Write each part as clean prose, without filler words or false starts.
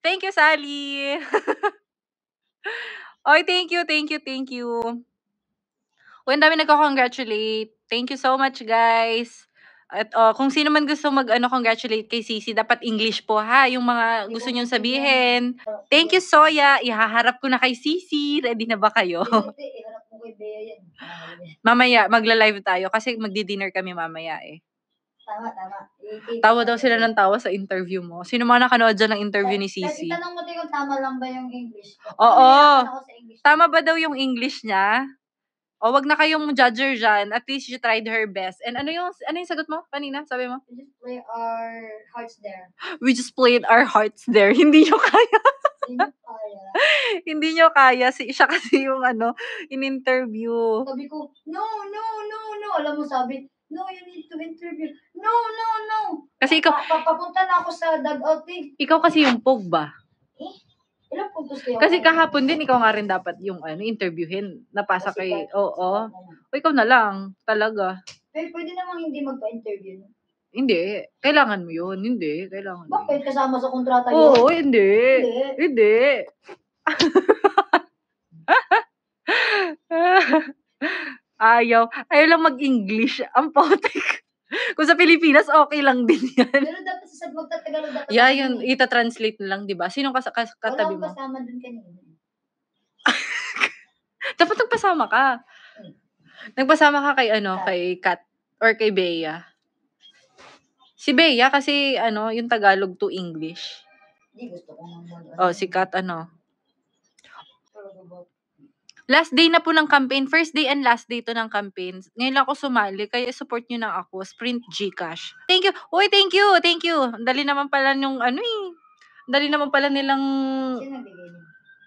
Thank you, Sally. Oy, thank you, thank you, thank you. Uy, ang dami nagko-congratulate. Thank you so much, guys. At kung sino man gusto congratulate kay Sisi, dapat English po ha, yung mga gusto niyong sabihin. Thank you, Soya. Ihaharap ko na kay Sisi. Ready na ba kayo? Iharap mo kay Bea yan. Mamaya, magla-live tayo kasi magdi-dinner kami mamaya eh. Tama. Tawa daw sila ng tawa sa interview mo. Sino mga nakanood dyan ng interview ni Sisi? Itanong mo tayo kung tama lang ba yung English ko. Oo. Nahihirapan ako sa English. Tama ba daw yung English niya? O wag na kayong judger dyan. At least she tried her best. And ano yung sagot mo kanina? Sabi mo? We just play our hearts there. We just played our hearts there. Hindi nyo kaya. Hindi kaya. Hindi nyo kaya. Siya kasi yung in-interview. Sabi ko, no. Alam mo sabi, no, you need to interview. No. Kasi ikaw, Papunta na ako sa dugout eh. ikaw kasi yung pog ba? Ilang puntos kayo? Kasi kahapon din, ikaw nga rin dapat yung interviewin. Napasa kay, oo. O ikaw na lang, talaga. Pero pwede namang hindi magpa-interview. Hindi. Kailangan mo yun. Hindi. Kailangan mo. Bakit? Kasama sa kontrata yun? Oo, hindi. Ayaw lang mag-English. Ang potek. Kung sa Pilipinas, okay lang din yan. Pero dapat sa magtatagalog dapat. Yeah, yun, ita-translate na lang, di ba? Sinong katabi mo? Wala akong kasama dun kanina. Dapat nagpasama ka. Nagpasama ka kay kay Kat or kay Bea. Si Bea kasi yung Tagalog to English. Hindi gusto ko mag. Oh, si Kat Last day na po ng campaign. First day and last day to ng campaign. Ngayon lang ako sumali, kaya support nyo na ako. Sprint Gcash. Thank you. Uy, thank you. Ang dali naman pala nung dali naman pala nilang. Sino nagbigay niyo?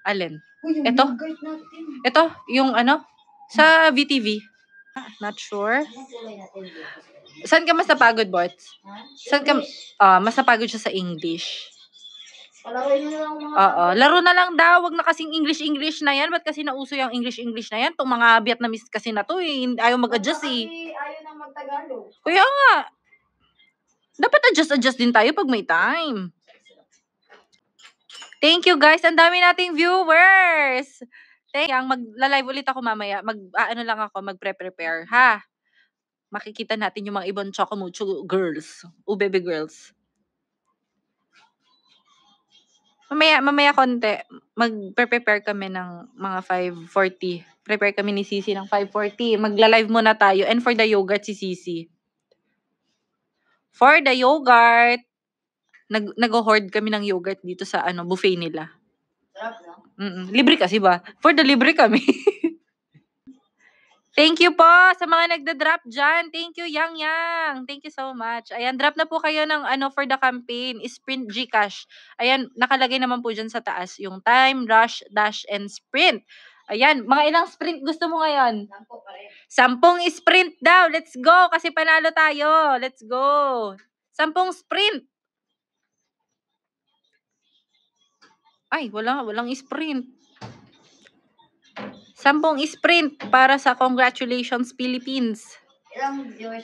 Alin? Uy, yung Ito? yogurt natin. Ito, yung sa VTV. Not sure. Anong kulay natin? Saan ka mas napagod, Bots? Ha? Saan ka, mas napagod siya sa English. Palaruin mo na lang mga. Oo, laro na lang daw. Wag na kasing English na yan. Ba't kasi nauso yung English na yan? Itong mga Vietnamese kasi na to eh. Ayaw mag-adjust eh. Kasi ayaw nang magtagalog. Kaya nga. Dapat adjust din tayo pag may time. Thank you guys. Ang dami nating viewers. Thank you. Magla-live ulit ako mamaya. Lang ako. Magpre-prepare. Ha? Makikita natin yung mga ibang Chocomucho girls. Baby girls. Mamaya konti, mag-prepare kami ng mga 5:40. Prepare kami ni Sisi ng 5:40. Magla-live muna tayo. And for the yogurt, si Sisi. For the yogurt, nag-hoard kami ng yogurt dito sa buffet nila. Sarap, no? Libre kasi ba? For the libre kami. Thank you po sa mga nagda-drop dyan. Thank you, Yang. Thank you so much. Ayan, drop na po kayo ng for the campaign. Sprint Gcash. Ayan, nakalagay naman po dyan sa taas yung time, rush, dash, and sprint. Ayan, mga ilang sprint gusto mo ngayon? 10 sprint daw. Let's go, kasi panalo tayo. Let's go. 10 sprint. Ay, walang sprint. 10 sprint para sa Congratulations Philippines.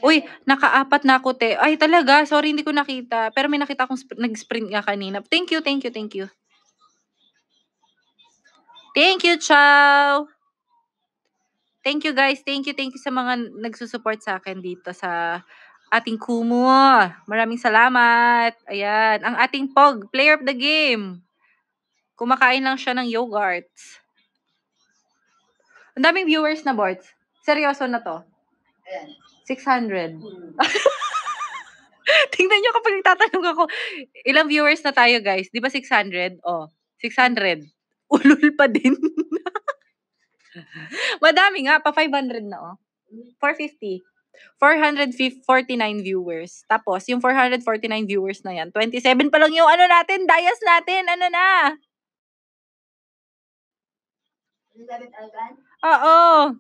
Uy, naka-4 na ako, te. Ay, talaga. Sorry, hindi ko nakita. Pero may nakita akong nag-sprint nga kanina. Thank you. Thank you, Chow. Thank you, guys. Thank you sa mga nagsusupport sa akin dito sa ating Kumu. Maraming salamat. Ayan. Ang ating Pog, player of the game. Kumakain lang siya ng yogurts. Ang daming viewers na, Borts. Seryoso na to. Ayan. 600. Tingnan nyo kapag nagtatanong ako, ilang viewers na tayo, guys? Di ba 600? 600. Ulul pa din. Madami nga, pa 500 na, 450. 449 viewers. Tapos, yung 449 viewers na yan, 27 pa lang yung natin, dayas natin, na? 27,000? Oo.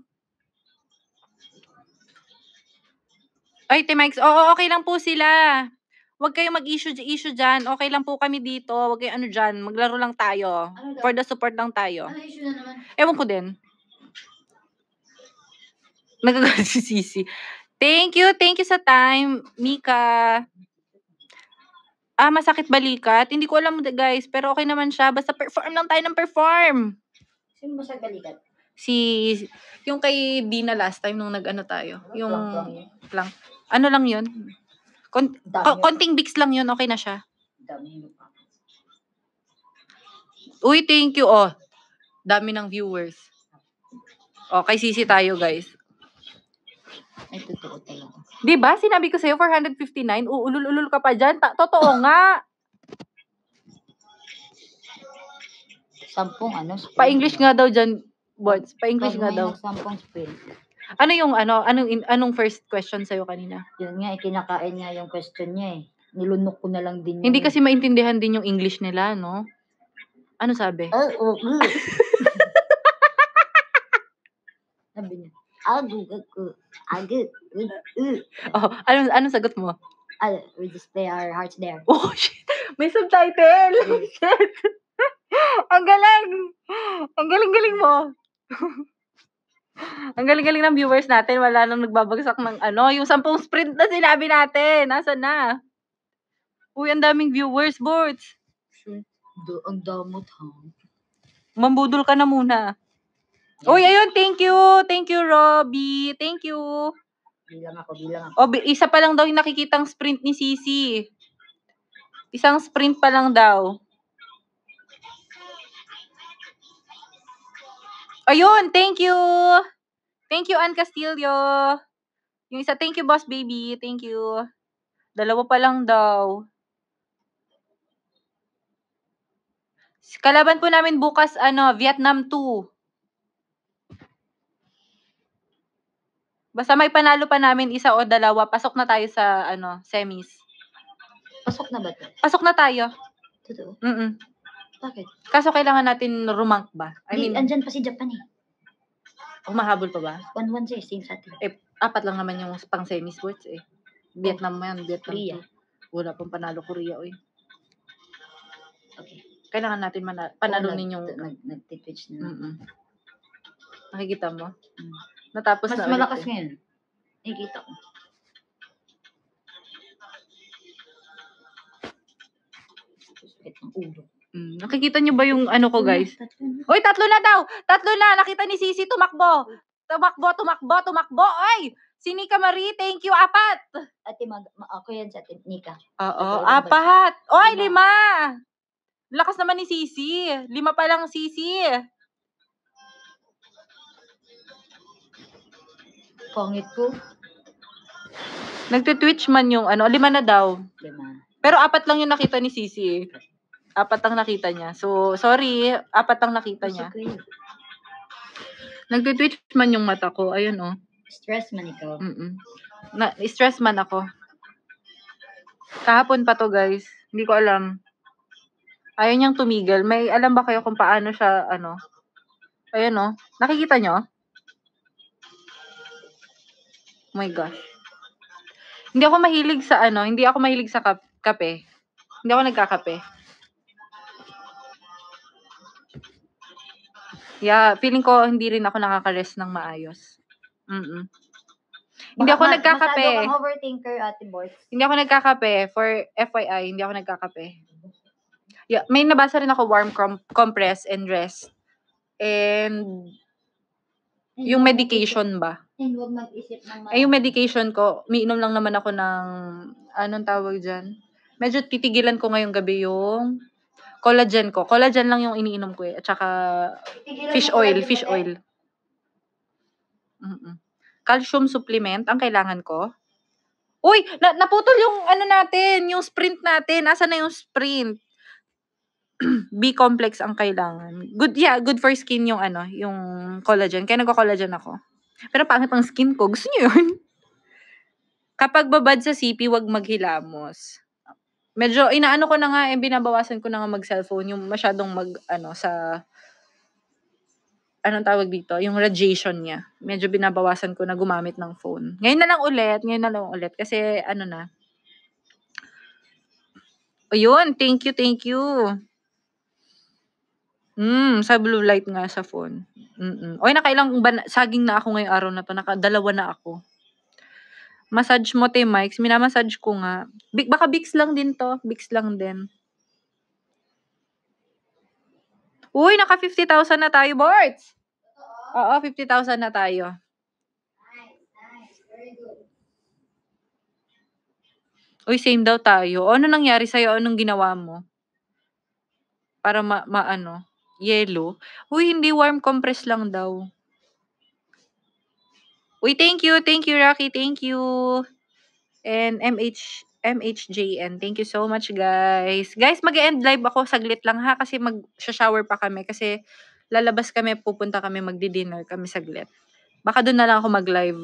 Ay, T-Mix, okay lang po sila. Huwag kayong mag-issue dyan. Okay lang po kami dito. Huwag kayong dyan. Maglaro lang tayo. For the support lang tayo. Ano issue na naman? Ewan ko din. Nagagalit si Sisi. Thank you sa time, Mika. Masakit balikat? Hindi ko alam guys, pero okay naman siya. Basta perform lang tayo ng perform. Sino ba sa balikat? Yung kay Bina last time nung nag-ano tayo. Yung Plank yun. plank. Ano lang yun? Dami yun. Konting Vicks lang yun, okay na siya. Dami yun. Uy, thank you. Oh, dami ng viewers. Oh, kay Sisi tayo, guys. Ay, totoo talaga. Diba? Sinabi ko sa'yo, 459. Uulul-ulul ka pa dyan. Totoo nga. 10 ano? Sprint. Pa-English nga daw dyan, bots. Pa-English nga daw. 10 sprint. Ano yung anong first question sa'yo kanina? Yun nga, kinakain niya yung question niya eh. Nilunok ko na lang din Hindi yun. kasi maintindihan din yung English nila, no? Ano sabi? Sabi niya, agad. Oh, anong sagot mo? We display our hearts there. Oh, shit. May subtitle. Shit. Ang galing. Ang galing-galing mo. Ang galing-galing ng viewers natin. Wala nang nagbabagsak ng yung 10 sprint na sinabi natin. Nasaan na? Uy, ang daming viewers, boards. Ang damot ha. Mambudol ka na muna. Uy, ayun, thank you. Thank you, Robbie. Thank you. Bilang ako. Isa pa lang daw yung nakikitang sprint ni Sisi. Isang sprint pa lang daw. Ayun, thank you. Thank you, Ann Castillo. Yung isa, thank you, Boss Baby. Thank you. 2 pa lang daw. Kalaban po namin bukas, Vietnam 2. Basta may panalo pa namin 1 o 2, pasok na tayo sa, semis. Pasok na ba ito? Pasok na tayo. Totoo? Bakit? Kaso kailangan natin rumank ba? Andyan pa si Japan eh. Mahabol pa ba? 1-1 siya, same sa atin. 4 lang naman yung pang semi-sports eh. Vietnam mo yan, Vietnam. Korea. Wala pang panalo Korea, oy. Okay. Kailangan natin panalunin yung... Nag-twitch na. Nakikita mo? Natapos mas na malakas ngayon. Nakikita ko. Nakikita nyo ba yung ko, guys? Uy, 3 na daw! 3 na! Nakita ni Sisi, tumakbo! Tumakbo! Oy! Si Nika Marie, thank you, 4! Ate, ako yan sa atin, Nika. Oo, 4! Oy, 5! Lakas naman ni Sisi. 5 pa lang, Sisi. Pangit ko. Nagte-twitch man yung 5 na daw. 5. Pero 4 lang yung nakita ni Sisi. 4 lang nakita niya. So, sorry, 4 lang nakita niya. Nagte-twitch man yung mata ko. Ayun, oh. Stress man ikaw. Stress man ako. Kahapon pa to, guys. Hindi ko alam. Ayaw niyang tumigil. May alam ba kayo kung paano siya, Ayun, oh. Nakikita niyo? Oh my gosh. Hindi ako mahilig sa kape. Hindi ako nagkakape. Yeah, feeling ko hindi rin ako nakaka-rest ng maayos. Hindi ako nagkakape. Masyado kang overthinker, Ate Boys. Hindi ako nagkakape. For FYI, hindi ako nagkakape. Yeah, may nabasa rin ako warm compress and rest. And yung medication ba? And huwag mag-isip ng yung medication ko, umiinom lang naman ako ng, anong tawag dyan? Medyo titigilan ko ngayong gabi yung collagen ko. Collagen lang yung iniinom ko eh. At saka fish oil. Calcium supplement ang kailangan ko. Uy! Naputol yung natin, yung sprint natin. Asa na yung sprint? B-complex ang kailangan. Good for skin yung yung collagen. Kaya nagko-collagen ako. Pero pangit ang skin ko. Gusto niyo yun? Kapag babad sa CP, wag maghilamos. Medyo, inaano ko na nga, binabawasan ko na nga mag-cellphone. Yung masyadong sa, anong tawag dito? Yung radiation niya. Medyo binabawasan ko na gumamit ng phone. Ngayon na lang ulit. Kasi, na. Ayun, thank you. Sa blue light nga sa phone. Oy, nakailang saging na ako ngayong araw na to. 2 na ako. Massage mo, te Mikes. Minamassage ko nga. Baka Vicks lang din to. Vicks lang din. Uy, naka 50,000 na tayo, Borts! Oo, 50,000 na tayo. Nice. Very good. Uy, same daw tayo. Ano nangyari sa'yo? Anong ginawa mo? Para maano? Yellow? Uy, hindi warm compress lang daw. Uy, thank you. Thank you, Rocky. Thank you. And MHJN. Thank you so much, guys. Guys, mag-end live ako saglit lang ha kasi mag-shower pa kami kasi lalabas kami, pupunta kami, magdi-dinner kami saglit. Baka doon na lang ako mag-live.